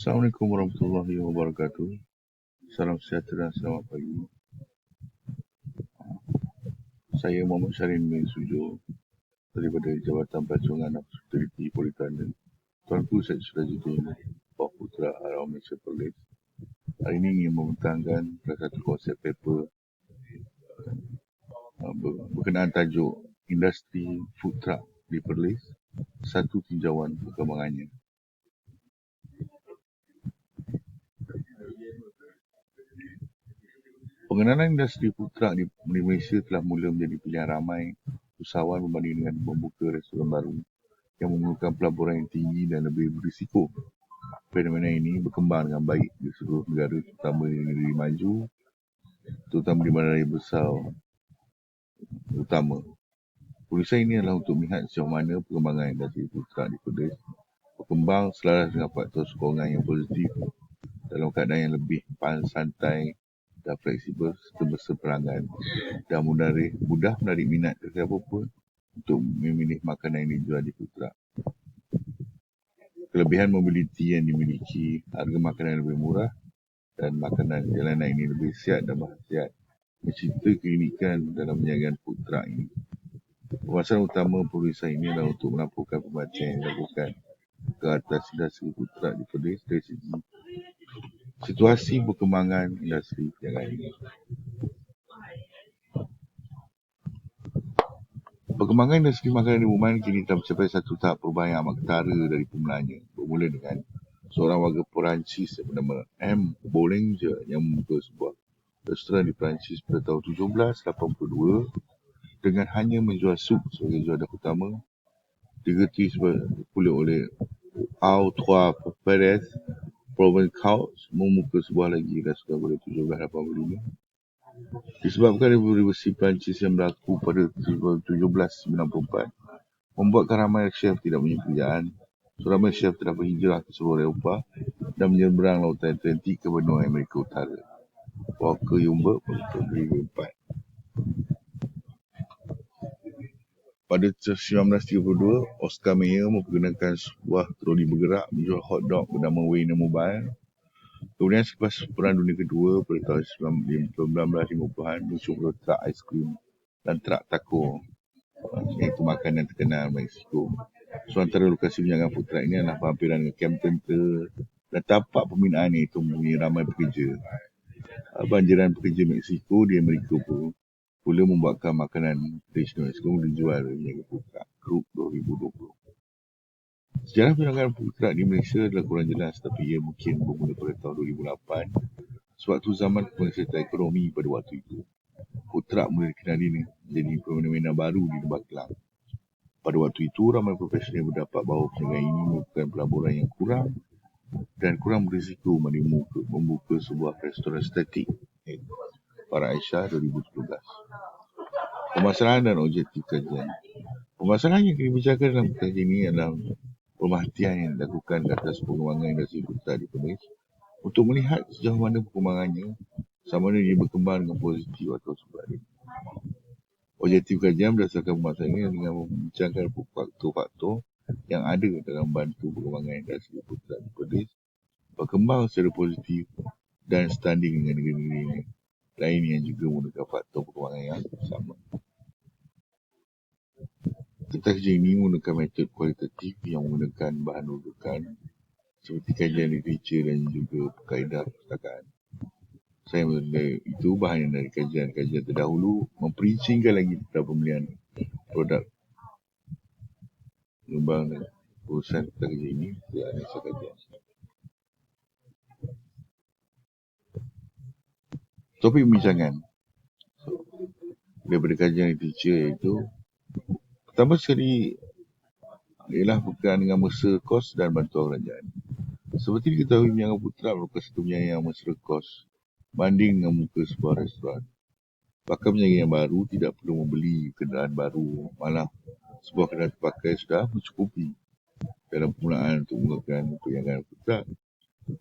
Assalamualaikum warahmatullahi wabarakatuh. Salam sejahtera dan selamat pagi. Saya Muhammad Syarin bin Sujo daripada Jabatan Pelancongan dan Hospitality Politan. Tuanku saya sudah jadi Pak Putra Haram Malaysia Perlis. Hari ini ingin membentangkan salah satu konsep paper berkenaan tajuk Industri Food Truck di Perlis, satu tinjauan perkembangannya. Pengenalan industri food truck di Malaysia telah mula menjadi pilihan ramai usahawan berbanding dengan membuka restoran baru yang memerlukan pelaburan yang tinggi dan lebih berisiko. Fenomena ini berkembang dengan baik di seluruh negara, terutama di negeri maju, terutama di bandar besar utama. Tulisan ini adalah untuk melihat sejauh mana perkembangan industri food truck di Perlis berkembang selaras dengan faktor sokongan yang positif dalam keadaan yang lebih santai dan fleksibel serta berseberangan dan mudah menarik minat sesiapa pun untuk memilih makanan yang dijual di food truck. Kelebihan mobiliti yang dimiliki, harga makanan lebih murah dan makanan jalanan ini lebih sihat dan berkhasiat mencipta keunikan dalam penjagaan food truck ini. Pemasaran utama penulisan ini adalah untuk melampaukan pembacaan yang dilakukan ke atas industri food truck di Perlis dari segi situasi perkembangan industri perniagaan ini. Perkembangan industri makanan di Oman kini telah mencapai satu tahap perubahan yang amat ketara dari permulaannya. Bermula dengan seorang warga Perancis yang bernama M. Bollinger yang membuka sebuah restoran di Perancis pada tahun 1782 dengan hanya menjual sup sebagai jualan utama. Digerti pula oleh Trois Perez Provençal membuka sebuah lagi restoran pada 1785. Disebabkan revolusi Perancis yang berlaku pada 1794 membuatkan ramai chef tidak punya pekerjaan. Ramai chef telah berhijrah ke seluruh Eropah dan menyeberang lautan Atlantik ke benua Amerika Utara. Walker Yumberg pada 2004. Pada 1932, Oscar Mayer memperkenalkan sebuah troli bergerak menjual hotdog bernama Wiener Mobile. Kemudian selepas Perang Dunia Kedua pada tahun 1950-an muncul trak aiskrim dan trak taco, iaitu makanan terkenal Mexico. Sementara lokasi penjagaan food truck ini adalah berhampiran dengan Camp Center dan tapak pembinaan itu mempunyai ramai pekerja. Banjiran pekerja Mexico di Amerika pula membuatkan makanan tradisional Mexico dijual oleh penjaga food truck Group 2020. Sejarah perniagaan food truck di Malaysia adalah kurang jelas, tapi ia mungkin bermula pada tahun 2008 sewaktu zaman pengesihatan ekonomi pada waktu itu. Food truck mula dikenali menjadi fenomena baru di Lembah Kelang. Pada waktu itu, ramai profesional berdapat bahawa perniagaan ini merupakan pelaburan yang kurang dan kurang berisiko berbanding membuka sebuah restoran statik. Para Aisyah 2017. Permasalahan dan objektif kajian. Permasalahan yang dibicarakan dalam kajian ini adalah pemerhatian yang dilakukan ke atas pengembangan industri food truck di Perlis untuk melihat sejauh mana perkembangannya, sama ada dia berkembang dengan positif atau sebaliknya. Objektif kajian berdasarkan permasalahan ini dengan membincangkan faktor-faktor yang ada dalam bantu perkembangan industri food truck di Perlis berkembang secara positif dan standing dengan negeri-negeri lain yang juga menggunakan faktor perkembangan yang sama. Kajian ini menggunakan metod kualitatif yang menggunakan bahan rujukan seperti kajian literatur dan juga kaedah perpustakaan. Saya menilai itu bahan dari kajian-kajian terdahulu memperincikan lagi tentang pembelian produk pengembang dan urusan kajian ini ke analisa kajian. Topik pembincangan daripada kajian literatur iaitu pertama sekali ialah berkaitan dengan mesra kos dan bantuan kerajaan. Seperti diketahui, penjagaan food truck merupakan satu penjagaan yang mesra kos banding dengan membuka sebuah restoran. Bahkan penjagaan yang baru tidak perlu membeli kenderaan baru, malah sebuah kenderaan terpakai sudah mencukupi dalam permulaan untuk melakukan penjagaan food truck.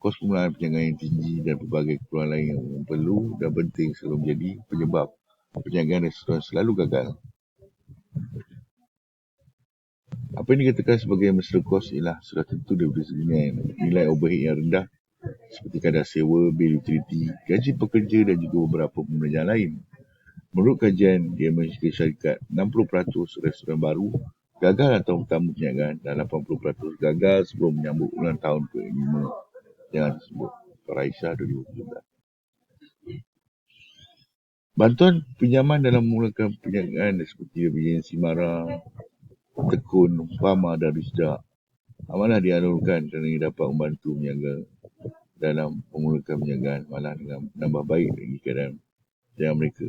Kos permulaan penjagaan yang tinggi dan pelbagai keperluan lain yang perlu dan penting selalu menjadi penyebab penjagaan restoran selalu gagal. Apa yang dikatakan sebagai mesra kos ialah sudah tentu daripada segi nilai overhead yang rendah seperti kadar sewa, bil utiliti, gaji pekerja dan juga beberapa pembelanjaan lain. Menurut kajian di Amerika Syarikat, 60% restoran baru gagal dalam tahun pertama perniagaan dan 80% gagal sebelum menyambut ulang tahun ke-5 yang disebut Raisya 2017. Bantuan pinjaman dalam memulakan perniagaan seperti emergency mara, tekun, fama dan risda malah dialurkan kerana ia dapat membantu peniaga dalam memulakan perniagaan malah dengan menambah baik lagi keadaan yang mereka.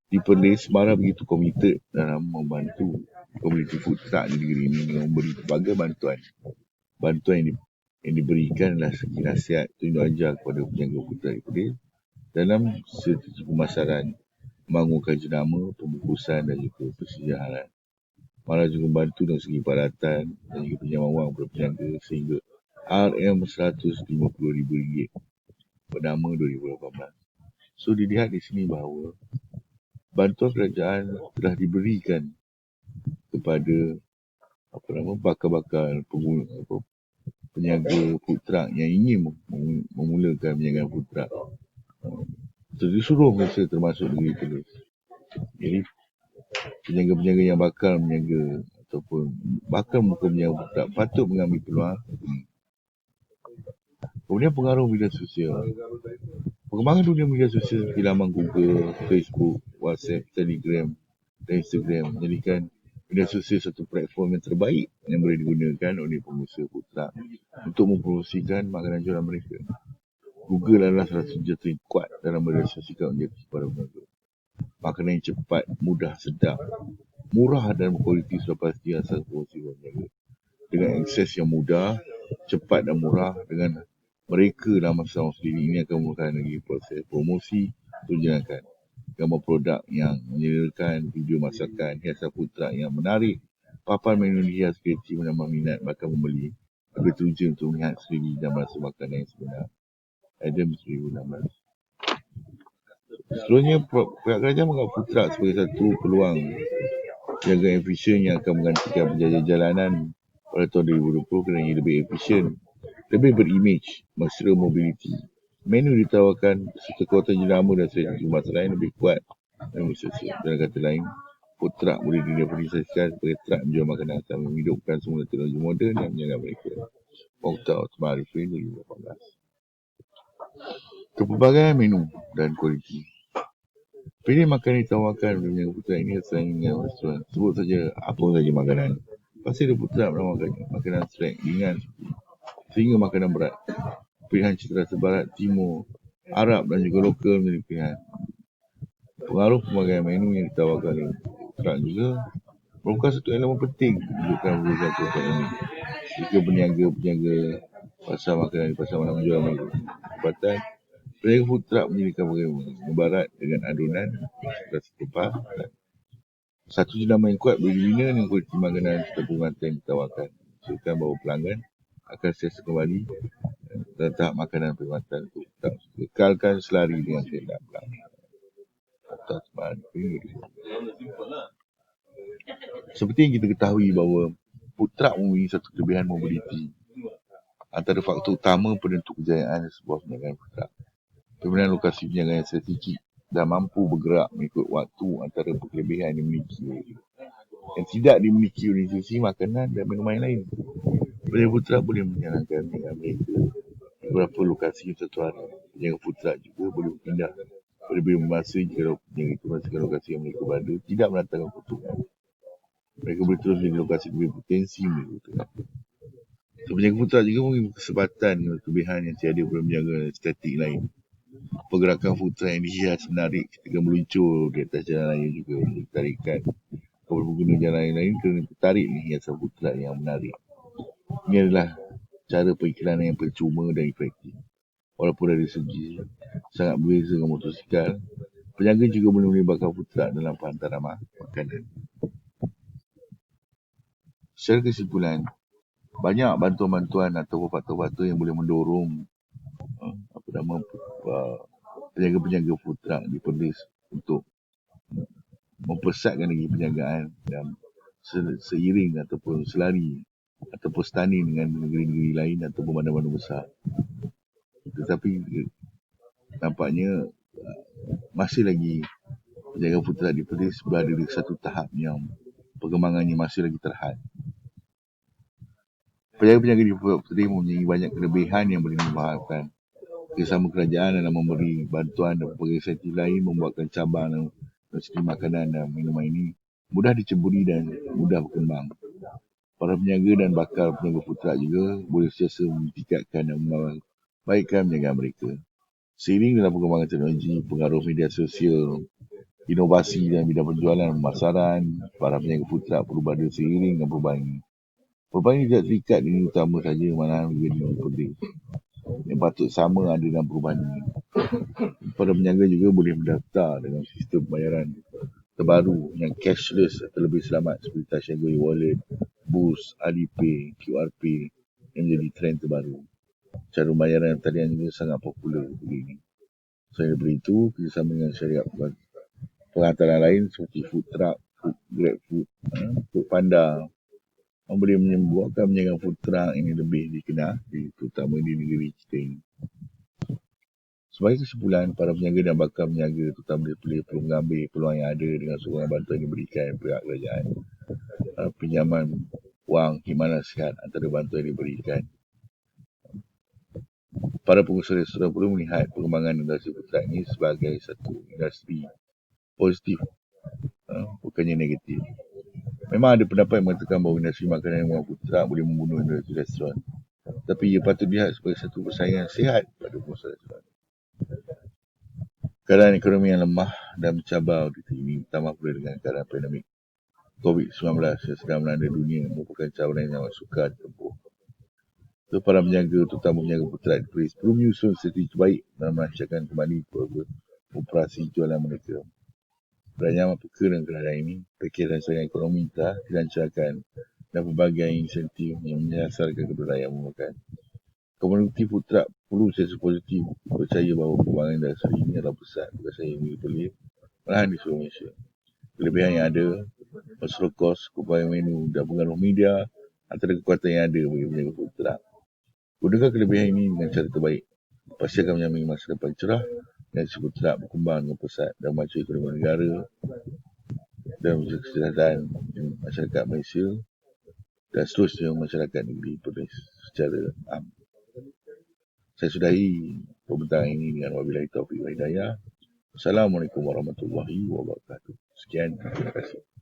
Di Perlis, Mara begitu komited dalam membantu komuniti food truck di negeri ini dengan memberi pelbagai bantuan. Bantuan yang diberikan adalah segi nasihat, tunjuk ajar kepada peniaga food truck di Perlis dalam strategi pemasaran, membangunkan jenama, pembungkusan dan juga persediaan. Mara juga membantu dari segi peralatan dan juga pinjaman wang kepada peniaga sehingga RM150,000 bernama 2018. So dilihat di sini bahawa bantuan kerajaan telah diberikan kepada bakal-bakal peniaga food truck yang ingin memulakan perniagaan food truck. Disuruh mereka termasuk negeri Perlis. Jadi peniaga-peniaga yang bakal berniaga ataupun bakal buka peniaga food truck patut mengambil peluang. Kemudian pengaruh media sosial. Perkembangan dunia media sosial seperti laman Google, Facebook, WhatsApp, Telegram dan Instagram menjadikan media sosial satu platform yang terbaik yang boleh digunakan oleh pengusaha food truck untuk mempromosikan makanan jualan mereka. Google adalah salah satu senjata yang kuat dalam merealisasikan objektif para peniaga. Makanan yang cepat, mudah, sedap, murah dan berkualiti sudah pasti asal promosi peniaga. Dengan akses yang mudah, cepat dan murah dengan mereka dalam masa sendiri ini akan memulakan lagi proses promosi untuk jalankan gambar produk yang menyediakan video masakan, hiasan food truck yang menarik, papan menu hias kreatif menambah minat bakal membeli agar teruja untuk melihat sendiri dan merasa makanan yang sebenar. Adam 2016. Seluruhnya pihak kerajaan menganggap food truck sebagai satu peluang jaga efisien yang akan menggantikan penjajah jalanan pada tahun 2020 kerana ia lebih efisien, lebih berimej, mesra mobiliti. Menu ditawarkan serta kekuatan jenama dan strategi pemasaran yang lebih kuat dan bersosial. Dalam kata lain, food truck boleh didefinisikan sebagai truck menjual makanan sambil menghidupkan semula teknologi moden yang menjaga mereka. Mokhtar Osman Arifin 2018. Kepelbagaian menu dan kualiti. Pilih makanan ditawarkan oleh food truck ini selain dengan restoran. Sebut saja apa saja makanan. Pasti ada food truck menawarkan makanan snack ringan sehingga makanan berat. Pilihan citra sebarat, timur, Arab dan juga lokal menjadi pilihan. Pengaruh pelbagai menu yang ditawarkan oleh truck juga merupakan satu elemen penting menunjukkan perusahaan food truck ini. Jika peniaga pasar makanan di pasar malam menjual mereka tempatan, peniaga food truck menyediakan berbagai barat dengan adunan rasa kepal. Satu jenama yang kuat boleh dibina dengan kualiti makanan serta perkhidmatan yang ditawarkan. Maksudkan bahawa pelanggan akan sentiasa kembali dan tahap makanan perkhidmatan untuk kekalkan selari dengan kehendak pelanggan. Seperti yang kita ketahui bahawa food truck mempunyai satu kelebihan mobiliti. Antara faktor utama penentu kejayaan sebuah perniagaan food truck. Pemilihan lokasi perniagaan yang strategik dan mampu bergerak mengikut waktu antara kelebihan yang dimiliki yang tidak dimiliki oleh institusi makanan dan minuman lain. Peniaga food truck boleh menjalankan perniagaan mereka di beberapa lokasi satu hari. Peniaga food truck juga boleh berpindah berbeza masa jika peniaga itu merasakan lokasi yang mereka berada tidak mendatangkan keuntungan. Mereka boleh terus menjadi lokasi lebih potensi mereka. So, peniaga food truck juga mempunyai kesempatan dengan kelebihan yang tiada pada peniaga statik lain. Pergerakan food truck yang dihias menarik ketika meluncur di atas jalan raya juga ditarikan kepada pengguna jalan lain kerana tertarik dengan hiasan food truck yang menarik. Ini adalah cara periklanan yang percuma dan efektif. Walaupun dari segi sangat berbeza dengan motosikal, peniaga juga boleh melibatkan food truck dalam penghantaran makanan. Secara kesimpulan, banyak bantuan-bantuan atau faktor-faktor yang boleh mendorong peniaga-peniaga food truck di Perlis untuk mempersatkan lagi perniagaan dan seiring ataupun selari ataupun setanding dengan negeri-negeri lain ataupun bandar-bandar besar. Tetapi nampaknya masih lagi penjagaan food truck di Perlis berada di satu tahap yang perkembangannya masih lagi terhad. Penjaga-penjaga di Perlis mempunyai banyak kelebihan yang boleh dimanfaatkan. Kerjasama kerajaan dalam memberi bantuan dan pelbagai insentif lain membuatkan cabang dan industri makanan dan minuman ini mudah diceburi dan mudah berkembang. Para penjaga dan bakal penjaga food truck juga boleh sentiasa meningkatkan dan membaikkan penjagaan mereka. Seiring dalam perkembangan teknologi, pengaruh media sosial, inovasi dan bidang penjualan dan pemasaran, para penjaga food truck perlu berada seiring dengan perubahan ini. Perubahan ini tidak terikat ini utama saja malahan juga di Perlis. Yang patut sama ada dalam perubahan ini. Para penjaga juga boleh mendaftar dengan sistem pembayaran terbaru yang cashless atau lebih selamat seperti Tashago Wallet, Boost, Alipay, QR Pay yang menjadi trend terbaru. Cara pembayaran talian juga sangat popular begini. Selain daripada itu, kerjasama dengan syarikat penghantaran lain seperti food truck, Grab Food, Foodpanda boleh membuatkan penjagaan food truck ini lebih dikenal, terutama di negeri kita ini. Sebagai kesimpulan, para penjaga dan bakal penjaga terutama perlu mengambil peluang yang ada dengan sokongan bantuan yang diberikan pihak kerajaan. Pinjaman wang, khidmat nasihat antara bantuan yang diberikan. Para pengusaha restoran perlu melihat perkembangan industri food truck ini sebagai satu industri positif, bukannya negatif. Memang ada pendapat yang mengatakan bahawa industri makanan dan food truck boleh membunuh industri restoran. Tapi ia patut dilihat sebagai satu persaingan sihat pada pengusaha restoran. Keadaan ekonomi yang lemah dan mencabar di ini ditambah pula dengan keadaan pandemik COVID-19 yang sedang melanda dunia merupakan cabaran yang sukar ditempuh. So, para penjaga, terutama penjaga food truck di Perlis, perlu menyusun strategi terbaik dalam melancarkan kembali operasi jualan mereka. Kerajaan amat peka dengan keadaan ini, pakej rancangan ekonomi telah dilancarkan dan pelbagai insentif yang menyasarkan kepada rakyat memakan. Komuniti food truck perlu sentiasa positif, percaya bahawa perkembangan industri ini adalah besar bukan sahaja di Perlis, malahan di seluruh Malaysia. Kelebihan yang ada, masalah kos, keupayaan menu dan pengaruh media antara kekuatan yang ada bagi penjaga food truck. Gunakan kelebihan ini dengan cara terbaik. Pasti akan menjamin masa depan cerah dan food truck berkembang dengan pesat dan maju ekonomi negara dan kesejahteraan masyarakat Malaysia dan seterusnya masyarakat negeri Perlis secara am. Saya sudahi pembincangan ini dengan wabillahi taufiq wal hidayah. Assalamualaikum warahmatullahi wabarakatuh. Sekian, terima kasih.